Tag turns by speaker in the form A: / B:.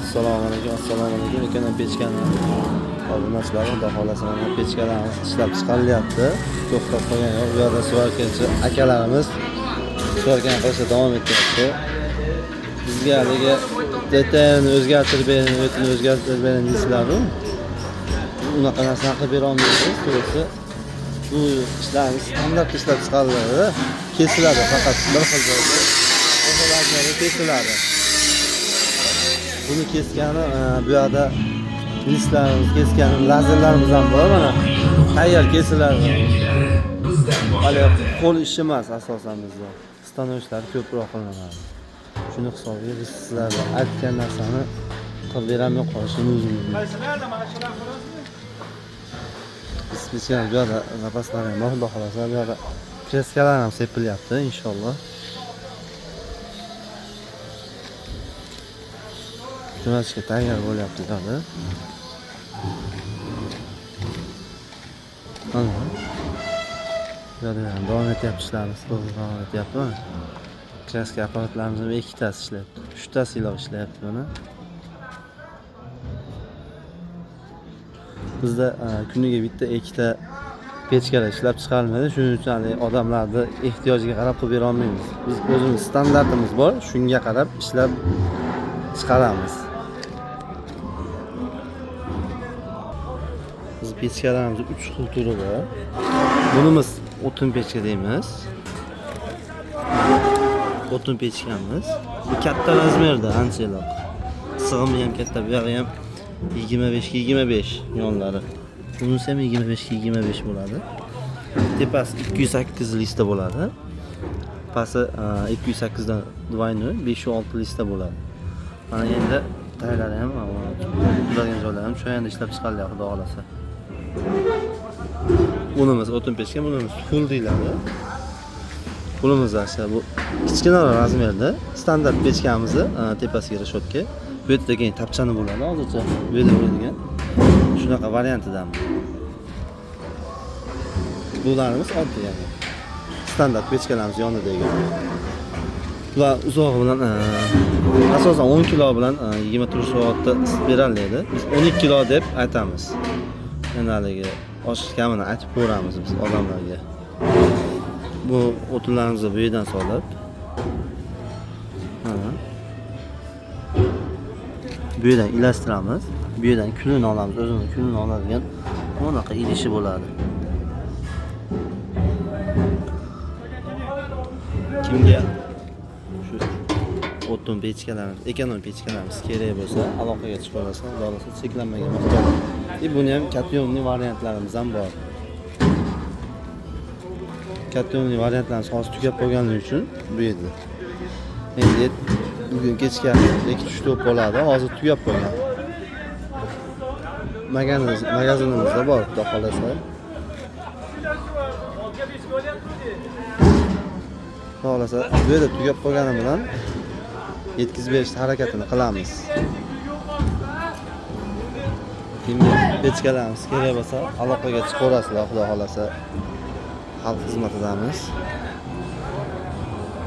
A: Assalomu alaykum. Ekan pechkani obunachilar, xudo xolasa mana pechkalarimiz ishlab chiqarilyapti. To'xtab qolgan yo'q. Bu yerda suvarkachi akalarimiz suvarkani qilishda davom etyapti. Bizga haligi detalni o'zgartirib bering deysizlar-ku. Unaqa narsani qilib bera olmaysiz. To'g'risi bu ishlarimiz standart ishlab chiqariladi. Kesiladi faqat bir xil bo'lsa. O'shalarga kesiladi. Buni kesgani bu yerda listlarimiz kesgani lazerlarimiz ham bor mana. Tayyor kesiladi. Hali qo'l ishi emas asosan bizda. Stanochlar ko'proq qilinadi. Shuni hisobiga biz sizlarga aytgan narsani qilib beramay qolishimiz mumkin. Spesial bu yerda zapaslar ham bor, xudo xolasa bu yerda kreskalar ham sepilyapti inshaalloh. Jo'natishga tayyor bo'lyapti hali. Mana. Yana davom etyapti ishlarimiz, davom etyapti. Kreska apparatlarimiz ham ikkitasi ishlayapti. 3 tasi ishlayapti mana. Bizda kuniga bitta ikkita pechkalar ishlab chiqarilmaydi. Shuning uchun odamlarning ehtiyojiga qarab qilib bera olmaymiz. Biz o'zimiz standartimiz bor, shunga qarab ishlab chiqaramiz. Biz pechkalarimiz 3 xil turi bor. Bunimiz o'tin pechka deymiz. O'tin pechkamiz. Bu katta razmerda anchalar. Sig'imi ham katta, bu yog'i ham 25 yonlari. Bunisi ham 25 bo'ladi. Tepasi 208 lista bo'ladi. Pasi 208 dan двойной 5-6 lista bo'ladi. Mana endi taylari ham turadigan joylari ham shu yerda ishlab chiqarilyapti, xudo xolasa. Bunimiz o'tin pechka, bunimiz full deyiladi. Bunimiz esa bu kichkina razmerda standart pechkamizni tepasiga reshotka. Bu yerda keyin tapchani bo'ladi hozircha. Bu yerda bo'ladigan. Shunaqa variantidan. Bularimiz oddiy yani. Standart pechkalarimiz yonidagi. Ular uzog'i bilan asosan 10 kilo bilan 24 soatda isitib beriladi. Biz 12 kilo deb aytamiz. Endi haligi oshiq kamini aytib ko'ramiz biz odamlarga. Bu o'tinlarimizni bu yerdan solib, bu yerdan ilashtiramiz. Bu yerdan kulini olamiz, o'zimiz kulini oladigan bunaqa idishi bo'ladi. Kimga shu o'tin pechkalarimiz, ekonom pechkalarimiz kerak bo'lsa, aloqaga chiqaversa, xudosa cheklanmagan miqdorda. Buni ham katyonli variantlarimiz ham bor. Katyonli variantlarimiz hozir tugab qolganligi uchun bu yerda. Endi bugun kechga 2-3 to'p bo'ladi, hozir tugab qolgan. Magazinimizda bor, xudo xolasa. Xolasa, bu yerda tugab qolgani bilan yetkazib berish harakatini qilamiz. Kimga pechkalarimiz kerak bo'lsa, aloqaga chiqaverasizlar, xudo xolasa. Xalq xizmatidamiz.